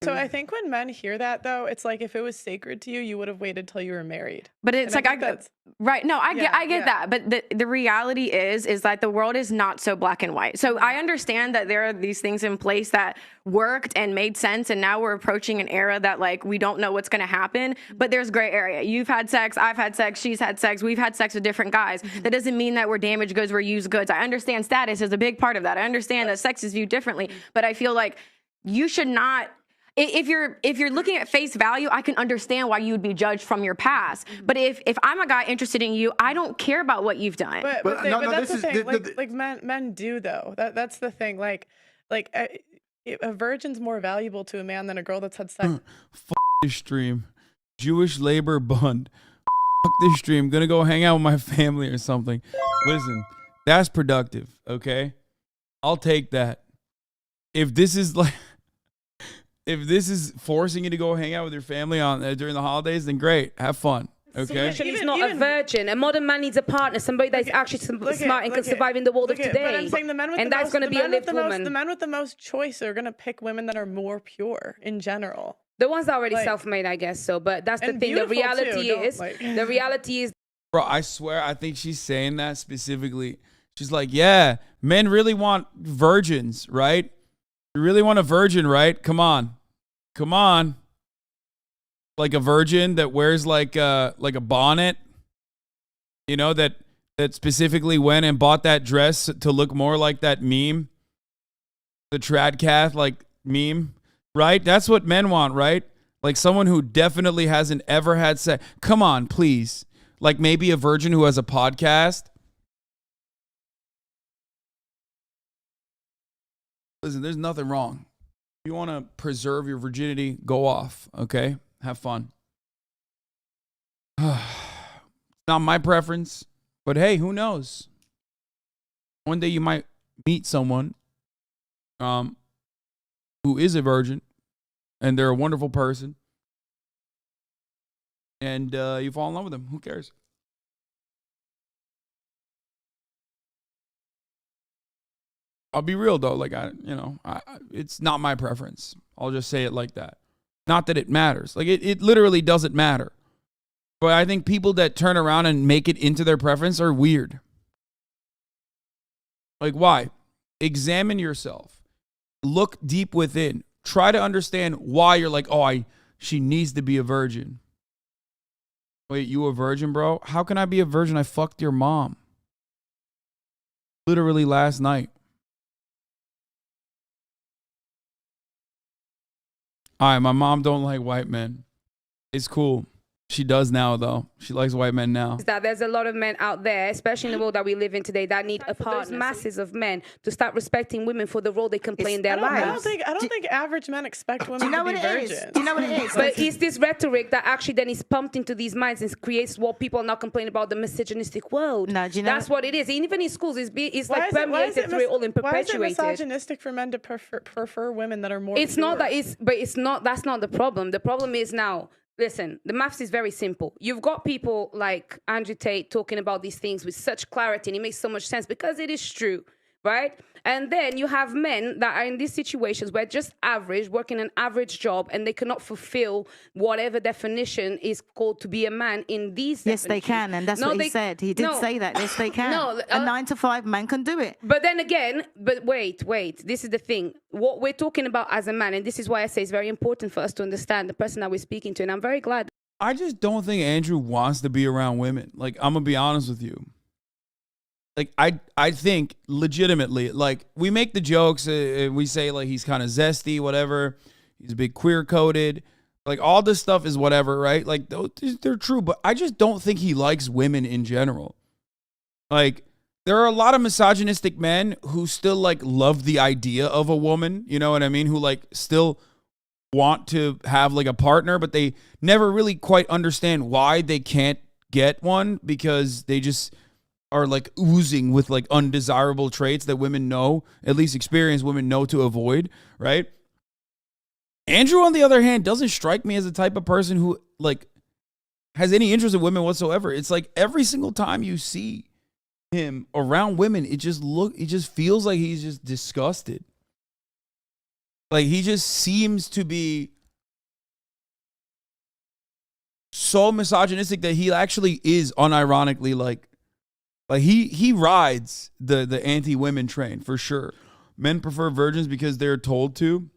So I think when men hear that, though, it's like if it was sacred to you, you would have waited till you were married. But it's and like right. No, I get that. But the reality is that the world is not so black and white. So I understand that there are these things in place that worked and made sense. And now we're approaching an era that like we don't know what's going to happen. But there's gray area. You've had sex. I've had sex. She's had sex. We've had sex with different guys. That doesn't mean that we're damaged goods. We're used goods. I understand status is a big part of that. I understand that sex is viewed differently. But I feel like you should not. If you're looking at face value, I can understand why you would be judged from your past. But if I'm a guy interested in you, I don't care about what you've done. But that's the thing. Like men do though. That's the thing. Like a virgin's more valuable to a man than a girl that's had sex. Fuck this stream, Jewish labor bund. Fuck this stream. Gonna go hang out with my family or something. Listen, that's productive. Okay, I'll take that. If this is like. If this is forcing you to go hang out with your family on during the holidays, then great, have fun. Okay. So he's not a virgin. A modern man needs a partner, somebody that's actually smart and can survive in the world of today. But I'm saying the men with and that's going to be a lived woman. The men with the most choice are going to pick women that are more pure in general. The ones that are already self-made, I guess so. But that's the thing. The reality is, bro, I swear, I think she's saying that specifically. She's like, yeah, men really want virgins, right? You really want a virgin, right? Come on. Like a virgin that wears like a bonnet, you know, that specifically went and bought that dress to look more like that meme, the Tradcath like meme, right? That's what men want, right? Like someone who definitely hasn't ever had sex. Come on, please. Like maybe a virgin who has a podcast. Listen, there's nothing wrong. If you want to preserve your virginity, go off, okay? Have fun. It's not my preference, but hey, who knows? One day you might meet someone who is a virgin, and they're a wonderful person, and you fall in love with them. Who cares? I'll be real though, like it's not my preference. I'll just say it like that. Not that it matters. Like it literally doesn't matter. But I think people that turn around and make it into their preference are weird. Like why? Examine yourself. Look deep within. Try to understand why you're like, she needs to be a virgin. Wait, you a virgin, bro? How can I be a virgin? I fucked your mom. Literally last night. All right, my mom don't like white men. It's cool. She does now, though. She likes white men now. Is that there's a lot of men out there, especially in the world that we live in today, that need a partner. There's masses of men to start respecting women for the role they can play in their lives. I don't think average men expect women to be virgins. Do you know what it is? But it's this rhetoric that actually then is pumped into these minds and creates what people are now complaining about, the misogynistic world. No, do you know that's what it is. And even in schools, it's like permeated through it all and perpetuated. Why is it misogynistic for men to prefer women that are more It's pure? not that it's not, that's not the problem. The problem is now, listen, the maths is very simple. You've got people like Andrew Tate talking about these things with such clarity, and it makes so much sense because it is true, right? And then you have men that are in these situations where just average, working an average job, and they cannot fulfill whatever definition is called to be a man in these Yes, they can, and that's what he said. He did say that. Yes, they can. No, a 9-to-5 man can do it. But then again, wait. This is the thing. What we're talking about as a man, and this is why I say it's very important for us to understand the person that we're speaking to, and I'm very glad. I just don't think Andrew wants to be around women. Like, I'm going to be honest with you. Like, I think legitimately, like, we make the jokes, we say, like, he's kind of zesty, whatever. He's a big queer-coded. Like, all this stuff is whatever, right? Like, they're true, but I just don't think he likes women in general. Like, there are a lot of misogynistic men who still, like, love the idea of a woman, you know what I mean? Who, like, still want to have, like, a partner, but they never really quite understand why they can't get one because they just are like oozing with like undesirable traits that women know, at least experienced women know to avoid, right? Andrew, on the other hand, doesn't strike me as the type of person who like has any interest in women whatsoever. It's like every single time you see him around women, it just feels like he's just disgusted. Like he just seems to be so misogynistic that he actually is unironically like he rides the anti-women train for sure. Men prefer virgins because they're told to.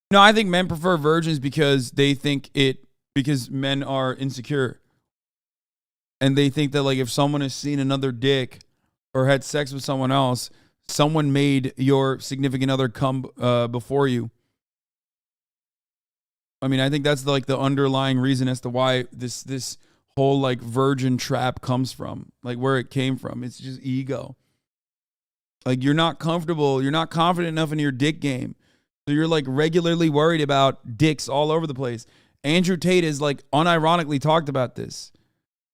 No, I think men prefer virgins because they think because men are insecure. And they think that like if someone has seen another dick or had sex with someone else, someone made your significant other come before you. I mean, I think that's like the underlying reason as to why this whole like virgin trap comes from, like where it came from. It's just ego. Like you're not comfortable, you're not confident enough in your dick game. So you're like regularly worried about dicks all over the place. Andrew Tate has like unironically talked about this.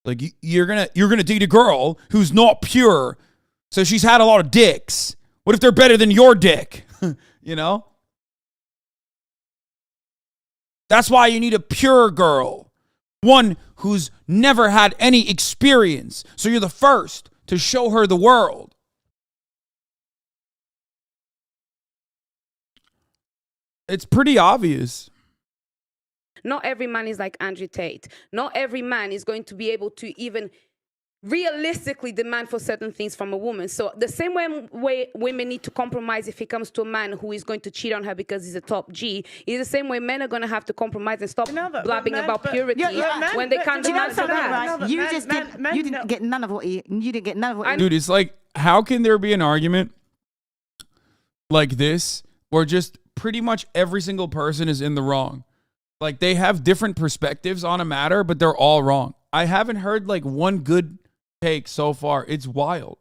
Like you're gonna date a girl who's not pure, so she's had a lot of dicks. What if they're better than your dick? You know? That's why you need a pure girl. One who's never had any experience. So you're the first to show her the world. It's pretty obvious. Not every man is like Andrew Tate. Not every man is going to be able to even realistically demand for certain things from a woman. So the same way women need to compromise if it comes to a man who is going to cheat on her because he's a top G, is the same way men are going to have to compromise and stop blabbing about purity when they can't demand for that. Right? You didn't get none of what you didn't get none of what. Dude, it's like, how can there be an argument like this where just pretty much every single person is in the wrong? Like they have different perspectives on a matter, but they're all wrong. I haven't heard like one good take so far. It's wild.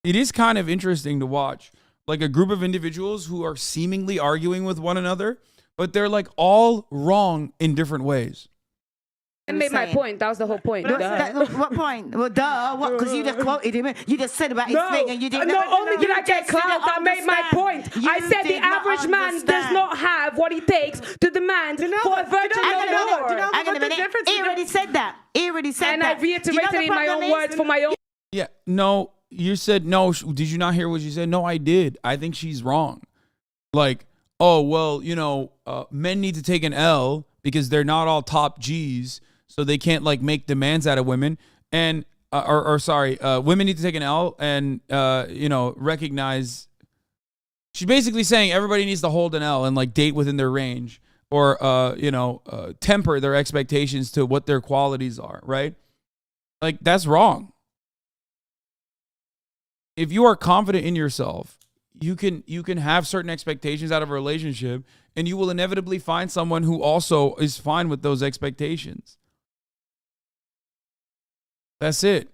It is kind of interesting to watch like a group of individuals who are seemingly arguing with one another, but they're like all wrong in different ways. I made my point. That was the whole point. What point? Well, duh. What? Because you just quoted him. You just said about his thing, and you didn't. No, only did I get clout. I made my point. I said the average man does not have what he takes to demand for a virgin no more. Hang on a minute. He already said that. He already said and that. I reiterated in my own words for my own. Yeah. No, you said no. Did you not hear what she said? No, I did. I think she's wrong. Like, oh well, men need to take an L because they're not all top G's. So they can't like make demands out of women, and women need to take an L and recognize. She's basically saying everybody needs to hold an L and like date within their range, or temper their expectations to what their qualities are. Right? Like that's wrong. If you are confident in yourself, you can have certain expectations out of a relationship, and you will inevitably find someone who also is fine with those expectations. That's it.